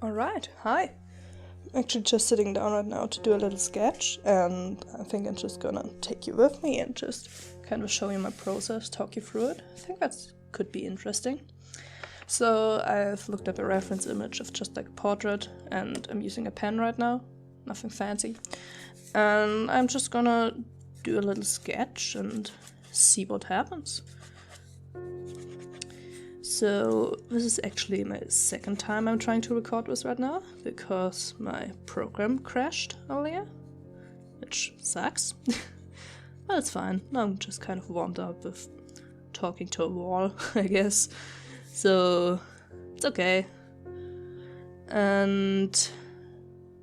Alright, hi. I'm actually just sitting down right now to do a little sketch, and I think I'm just gonna take you with me and just kind of show you my process, talk you through it. I think that could be interesting. So I've looked up a reference image of just like a portrait, and I'm using a pen right now, nothing fancy. And I'm just gonna do a little sketch and see what happens. So this is actually my second time I'm trying to record this right now, because my program crashed earlier, which sucks. But it's fine, I'm just kind of warmed up with talking to a wall, I guess. So it's okay. And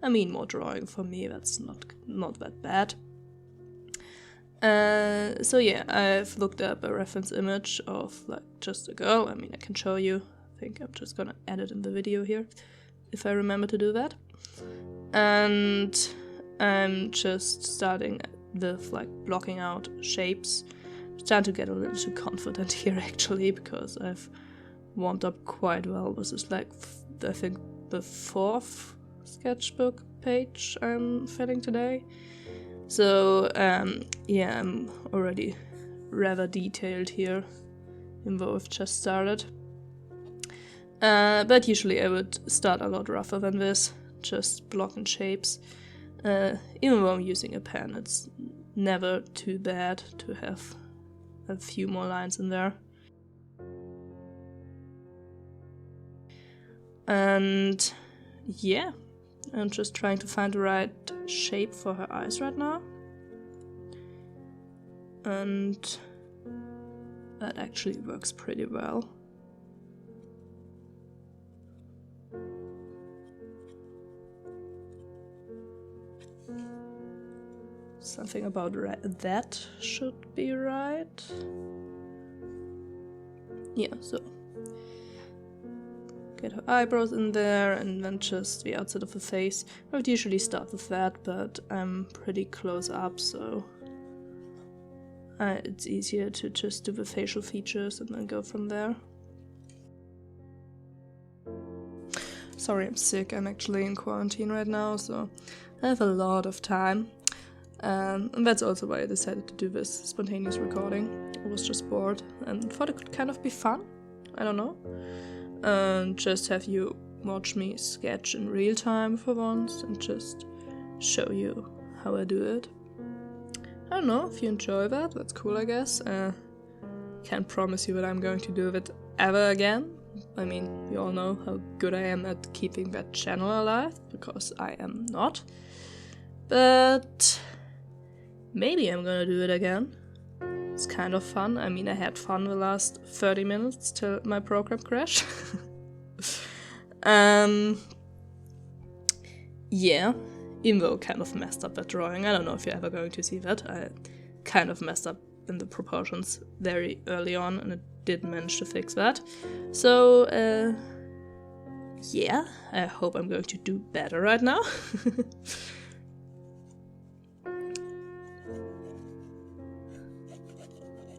I mean, more drawing for me, that's not that bad. So yeah, I've looked up a reference image of like just a girl. I mean, I can show you. I think I'm just gonna add it in the video here, if I remember to do that. And I'm just starting with like blocking out shapes. I'm starting to get a little too confident here actually, because I've warmed up quite well. This is like, I think, the 4th sketchbook page I'm filling today. So yeah, I'm already rather detailed here, even though I've just started. But usually I would start a lot rougher than this, just blocking shapes. Even though I'm using a pen, it's never too bad to have a few more lines in there. And yeah, I'm just trying to find the right shape for her eyes right now. And that actually works pretty well. Something about that should be right. Yeah, so get her eyebrows in there, and then just the outside of the face. I would usually start with that, but I'm pretty close up, so it's easier to just do the facial features and then go from there. Sorry, I'm sick. I'm actually in quarantine right now, so I have a lot of time. And that's also why I decided to do this spontaneous recording. I was just bored and thought it could kind of be fun. I don't know. And just have you watch me sketch in real time for once and just show you how I do it. I don't know if you enjoy that, that's cool, I guess. Can't promise you that I'm going to do it ever again. I mean, we all know how good I am at keeping that channel alive, because I am not. But maybe I'm gonna do it again. It's kind of fun. I mean, I had fun the last 30 minutes till my program crashed. Yeah, even though I kind of messed up that drawing. I don't know if you're ever going to see that. I kind of messed up in the proportions very early on, and I did manage to fix that. So, yeah, I hope I'm going to do better right now.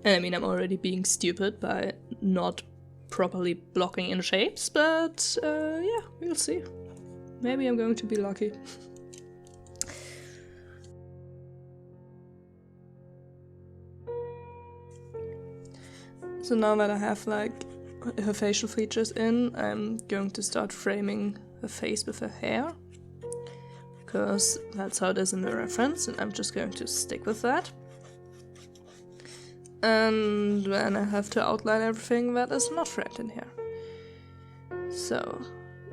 And I mean, I'm already being stupid by not properly blocking in shapes, but yeah, we'll see. Maybe I'm going to be lucky. So now that I have like her facial features in, I'm going to start framing her face with her hair, because that's how it is in the reference, and I'm just going to stick with that. And then I have to outline everything that is not framed in here. So,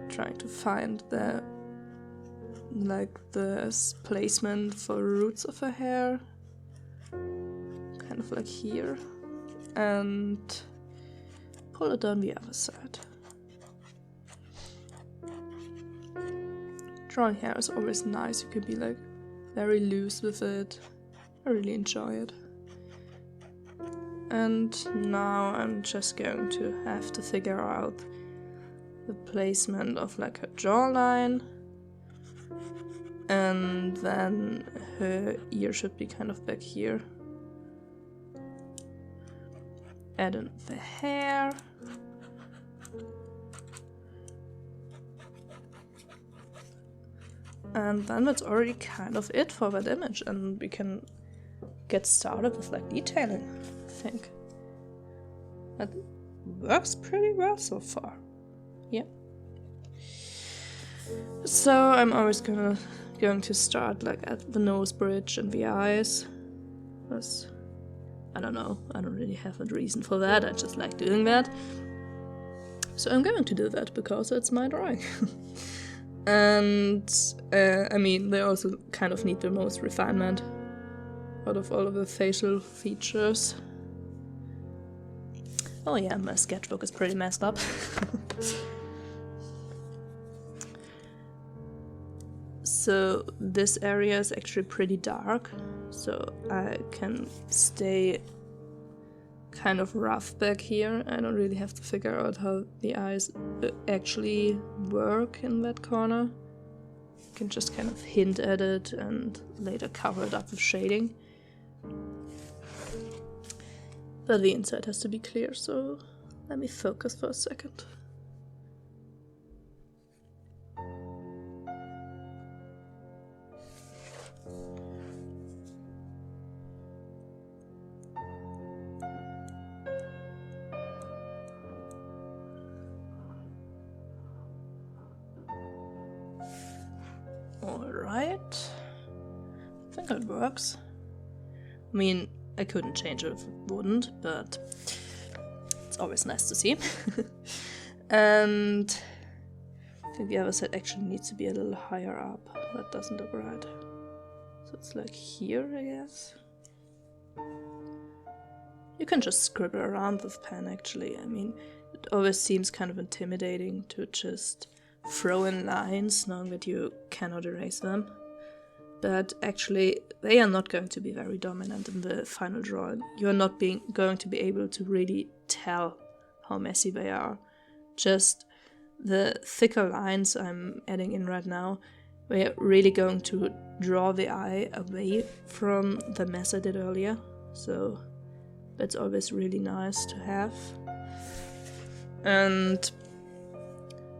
trying to find the placement for roots of her hair, kind of like here, and pull it down the other side. Drawing hair is always nice. You can be like very loose with it. I really enjoy it. And now I'm just going to have to figure out the placement of like her jawline, and then her ear should be kind of back here. Add in the hair. And then that's already kind of it for that image, and we can get started with like detailing, I think. That works pretty well so far. Yeah. So I'm always going to start like at the nose bridge and the eyes. Because, I don't know, I don't really have a reason for that, I just like doing that. So I'm going to do that because it's my drawing. And, I mean, they also kind of need the most refinement out of all of the facial features. Oh yeah, my sketchbook is pretty messed up. So this area is actually pretty dark, so I can stay kind of rough back here. I don't really have to figure out how the eyes actually work in that corner. I can just kind of hint at it and later cover it up with shading. But the inside has to be clear, so let me focus for a second. Alright, I think it works. I mean, I couldn't change it if it wouldn't, but it's always nice to see. And I think the other side actually needs to be a little higher up. That doesn't look right. So it's like here, I guess. You can just scribble around with pen, actually. I mean, it always seems kind of intimidating to just throw in lines knowing that you cannot erase them. But actually, they are not going to be very dominant in the final drawing. You're not going to be able to really tell how messy they are. Just the thicker lines I'm adding in right now, we're really going to draw the eye away from the mess I did earlier. So that's always really nice to have. And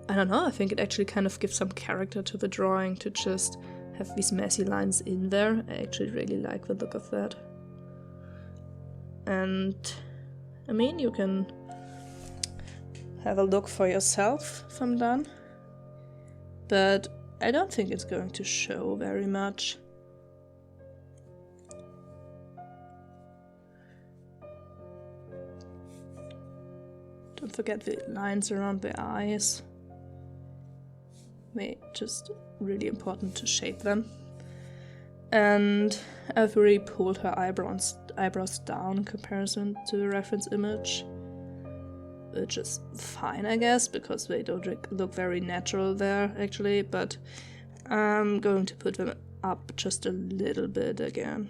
I don't know, I think it actually kind of gives some character to the drawing to just have these messy lines in there. I actually really like the look of that. And I mean, you can have a look for yourself if I'm done, but I don't think it's going to show very much. Don't forget the lines around the eyes. They're just really important to shape them. And I've really pulled her eyebrows down in comparison to the reference image, which is fine, I guess, because they don't look very natural there, actually, but I'm going to put them up just a little bit again.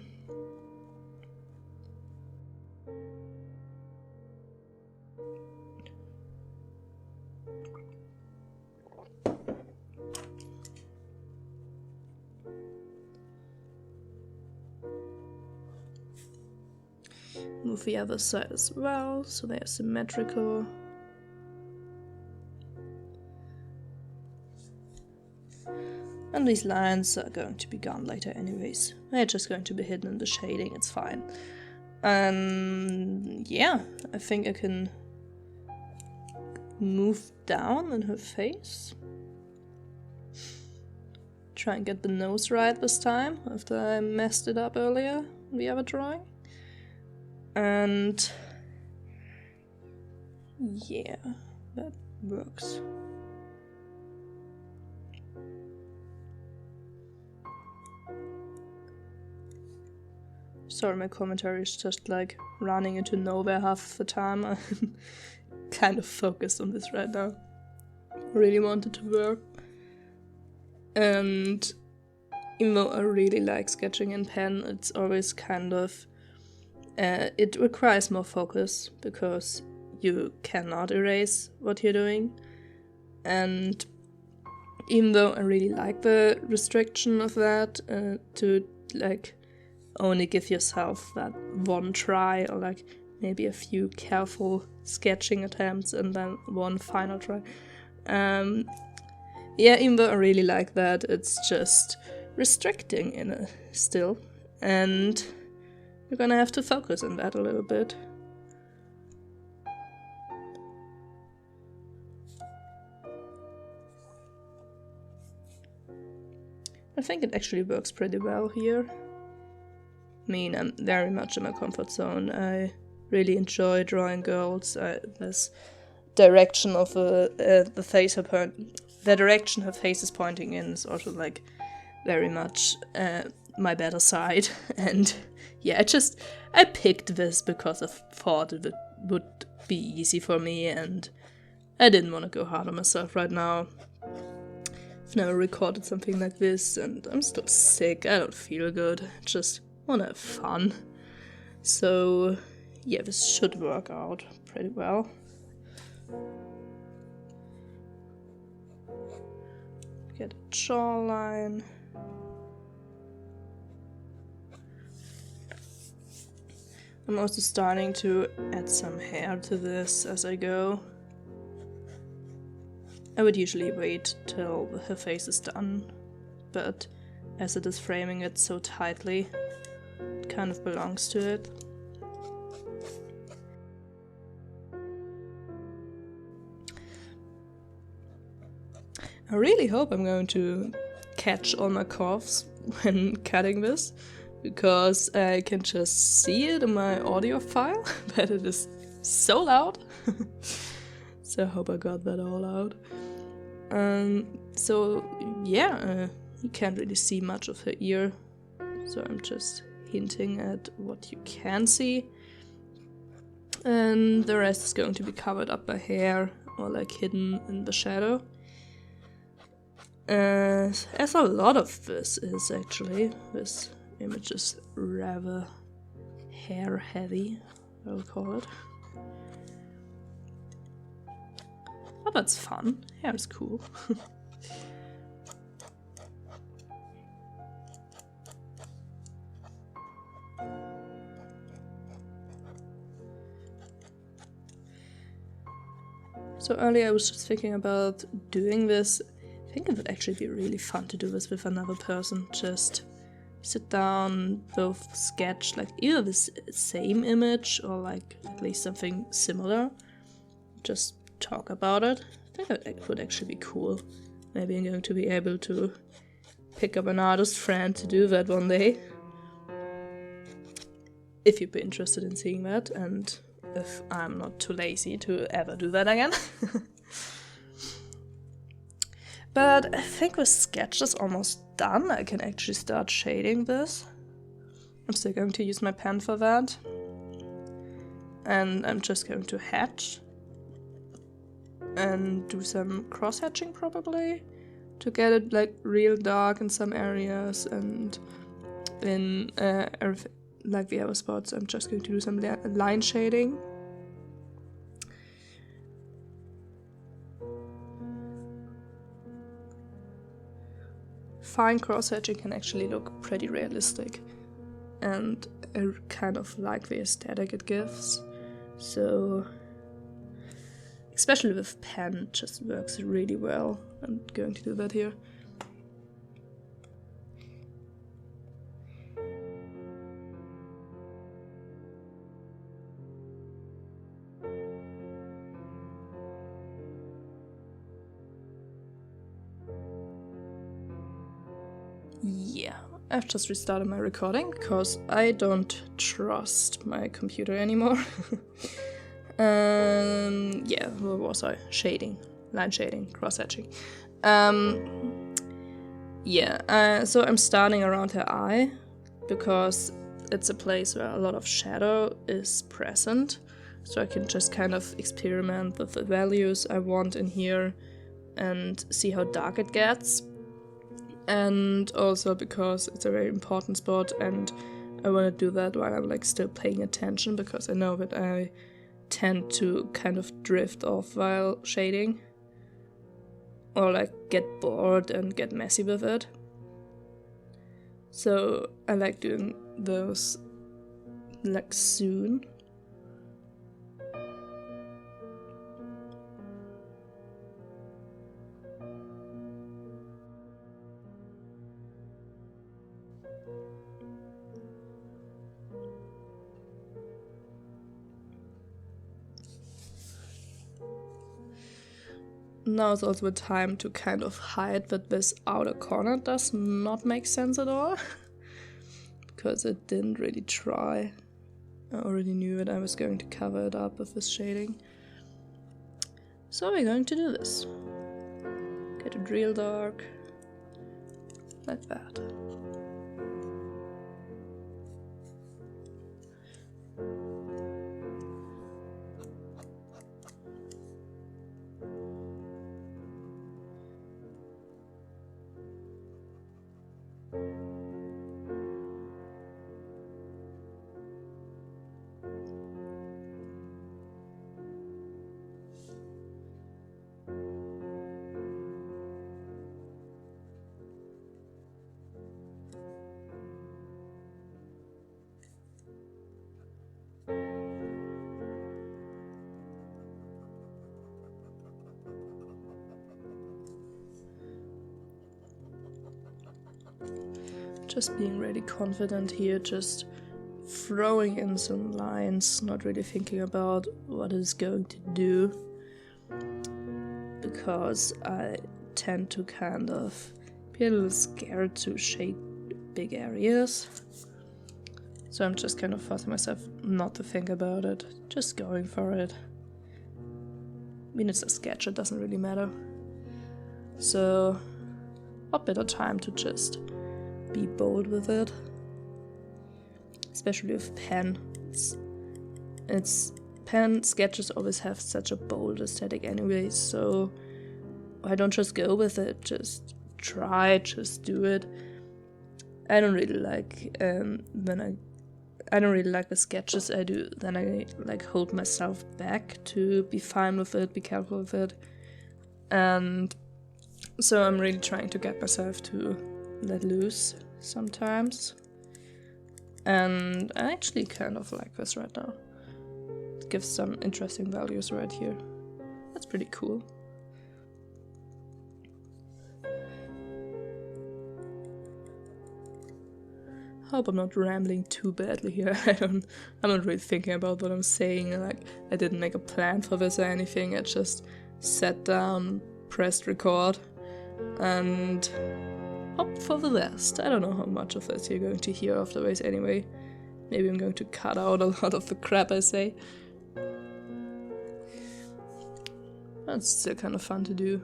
Move the other side as well, so they are symmetrical. And these lines are going to be gone later anyways. They're just going to be hidden in the shading, it's fine. And yeah, I think I can move down in her face. Try and get the nose right this time, after I messed it up earlier in the other drawing. And yeah, that works. Sorry, my commentary is just like running into nowhere half the time. I'm kind of focused on this right now. Really want it to work. And even though I really like sketching in pen, it's always kind of it requires more focus because you cannot erase what you're doing. And even though I really like the restriction of that, to like only give yourself that one try, or like maybe a few careful sketching attempts and then one final try, Yeah, even though I really like that, it's just restricting in a still, and you're gonna have to focus on that a little bit. I think it actually works pretty well here. I mean, I'm very much in my comfort zone. I really enjoy drawing girls. This direction of the face the direction her face is pointing in is also like very much my better side. And yeah, I picked this because I thought it would be easy for me, and I didn't want to go hard on myself right now. I've never recorded something like this, and I'm still sick. I don't feel good. I just want to have fun. So yeah, this should work out pretty well. Get a jawline. I'm also starting to add some hair to this as I go. I would usually wait till her face is done, but as it is framing it so tightly, it kind of belongs to it. I really hope I'm going to catch all my coughs when cutting this, because I can just see it in my audio file that it is so loud. So I hope I got that all out. So yeah, you can't really see much of her ear, so I'm just hinting at what you can see. And the rest is going to be covered up by hair or like hidden in the shadow. As a lot of this is actually, this image is rather hair heavy, I would call it. Oh, that's fun. Hair is cool. So earlier I was just thinking about doing this. I think it would actually be really fun to do this with another person. Just sit down, both sketch like either the same image or like at least something similar. Just talk about it. I think that would actually be cool. Maybe I'm going to be able to pick up an artist friend to do that one day. If you'd be interested in seeing that, and if I'm not too lazy to ever do that again. But I think the sketch is almost done. I can actually start shading this. I'm still going to use my pen for that. And I'm just going to hatch. And do some cross-hatching probably. To get it like real dark in some areas, and in like the other spots I'm just going to do some line shading. Fine cross-hatching can actually look pretty realistic, and I kind of like the aesthetic it gives. So, especially with pen, it just works really well. I'm going to do that here. Yeah, I've just restarted my recording because I don't trust my computer anymore. Yeah, what was I? Shading, line shading, cross-hatching. Yeah, so I'm starting around her eye because it's a place where a lot of shadow is present. So I can just kind of experiment with the values I want in here and see how dark it gets. And also because it's a very important spot, and I want to do that while I'm like still paying attention, because I know that I tend to kind of drift off while shading, or like get bored and get messy with it. So I like doing those like soon. now is also a time to kind of hide that this outer corner does not make sense at all. Because it didn't really try. I already knew it, I was going to cover it up with this shading. So we're going to do this. Get it real dark. Like that. Just being really confident here, just throwing in some lines, not really thinking about what it's going to do, because I tend to kind of be a little scared to shape big areas. So I'm just kind of forcing myself not to think about it, just going for it. I mean, it's a sketch, it doesn't really matter. So, what better time to just be bold with it, especially with pen. It's pen sketches always have such a bold aesthetic anyway, so why don't just go with it, just try, just do it. I don't really like I don't really like the sketches I do, then I like hold myself back to be fine with it, be careful with it, and so I'm really trying to get myself to let loose sometimes, and I actually kind of like this right now. It gives some interesting values right here. That's pretty cool. Hope I'm not rambling too badly here. I'm not really thinking about what I'm saying. Like, I didn't make a plan for this or anything. I just sat down, pressed record, and hope for the best. I don't know how much of this you're going to hear afterwards anyway. Maybe I'm going to cut out a lot of the crap I say. But it's still kind of fun to do.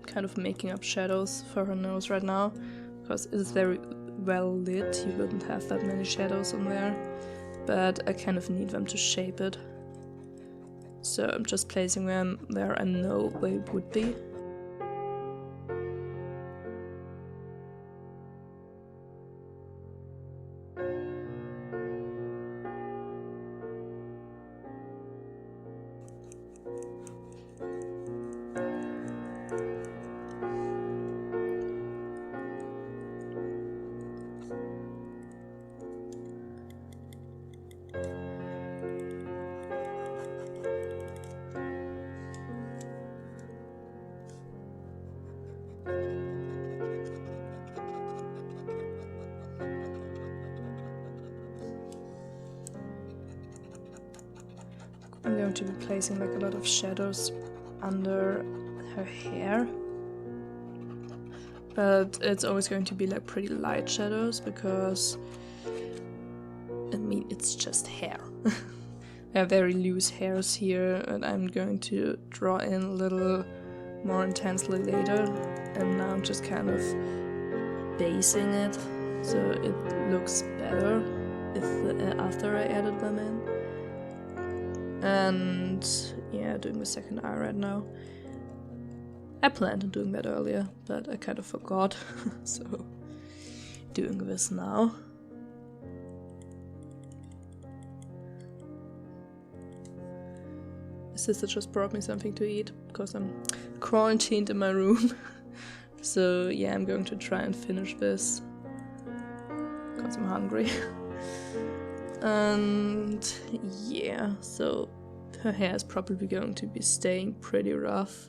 Kind of making up shadows for her nose right now, because it's very well lit, you wouldn't have that many shadows on there. But I kind of need them to shape it. So I'm just placing them where I know they would be. I'm going to be placing like a lot of shadows under her hair, but it's always going to be like pretty light shadows because, I mean, it's just hair. I have very loose hairs here, and I'm going to draw in a little more intensely later, and now I'm just kind of basing it so it looks better after I added them in. And yeah, doing the second eye right now. I planned on doing that earlier, but I kind of forgot, so doing this now. My sister just brought me something to eat because I'm quarantined in my room. So yeah, I'm going to try and finish this because I'm hungry. And yeah, so her hair is probably going to be staying pretty rough.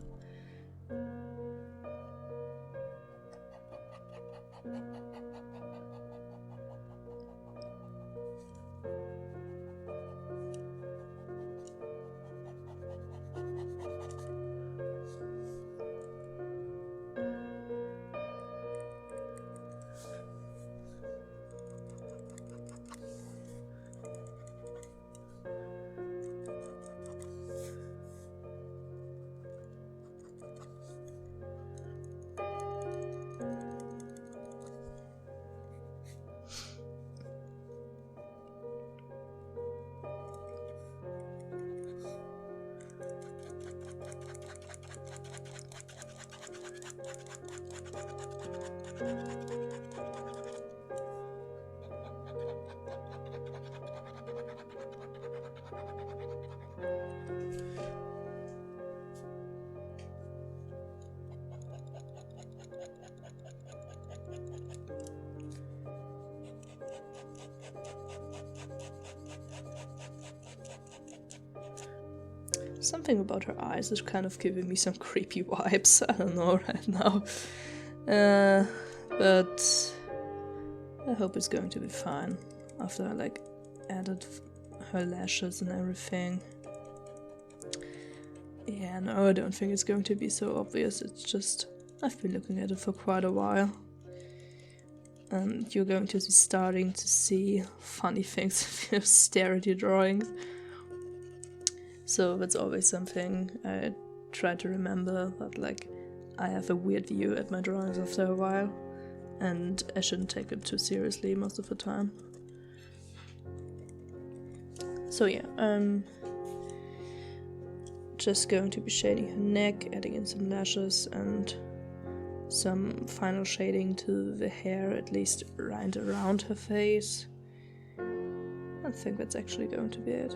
Something about her eyes is kind of giving me some creepy vibes. I don't know right now. But I hope it's going to be fine after I like added her lashes and everything. Yeah, no, I don't think it's going to be so obvious. It's just I've been looking at it for quite a while. And you're going to be starting to see funny things if you stare at your drawings. So that's always something I try to remember, that like I have a weird view at my drawings after a while, and I shouldn't take it too seriously most of the time. So yeah, I'm just going to be shading her neck, adding in some lashes and some final shading to the hair, at least right around her face. I think that's actually going to be it.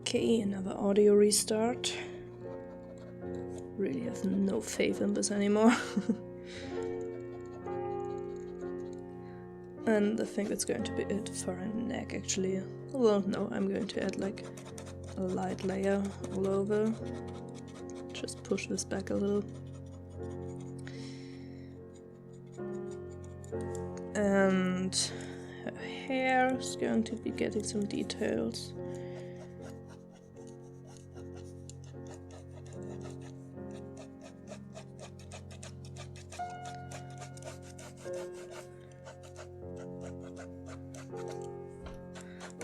Okay, another audio restart. Really have no faith in this anymore. And I think that's going to be it for her neck actually. Well, no, I'm going to add like a light layer all over. Just push this back a little. And her hair is going to be getting some details.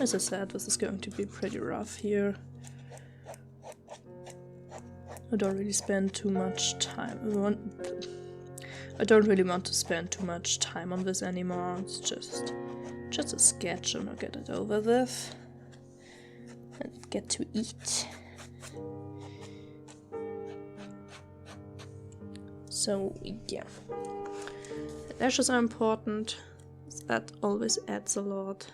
As I said, this is going to be pretty rough here. I don't really spend too much time. I don't really want to spend too much time on this anymore. It's just a sketch and I'll get it over with and get to eat. So yeah, lashes are important. That always adds a lot.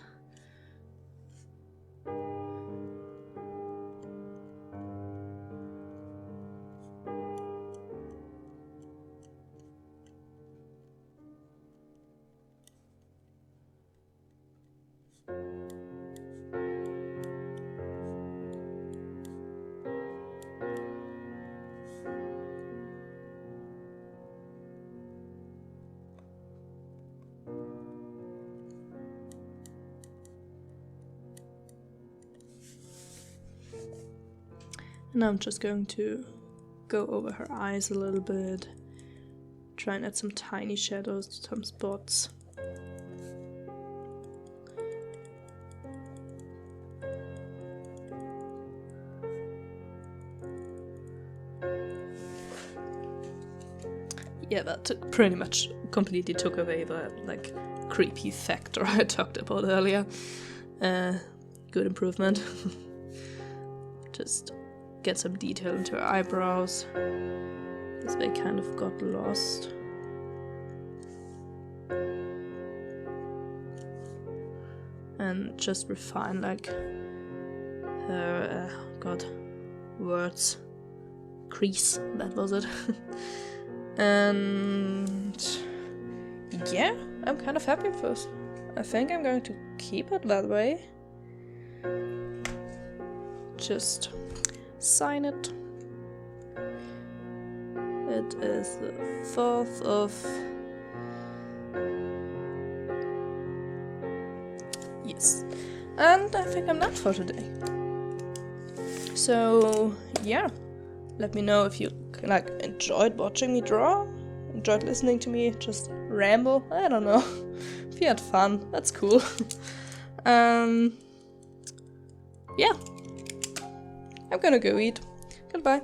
And I'm just going to go over her eyes a little bit, try and add some tiny shadows to some spots. Yeah, that pretty much completely took away the like creepy factor I talked about earlier. Good improvement. Just get some detail into her eyebrows, because they kind of got lost. And just refine like her, words, crease, that was it. And yeah, I'm kind of happy with this. I think I'm going to keep it that way. Just sign it. It is the 4th of... Yes. And I think I'm done for today. So, yeah. Let me know if you enjoyed watching me draw, enjoyed listening to me just ramble, I don't know. If you had fun, that's cool. Yeah. I'm gonna go eat. Goodbye.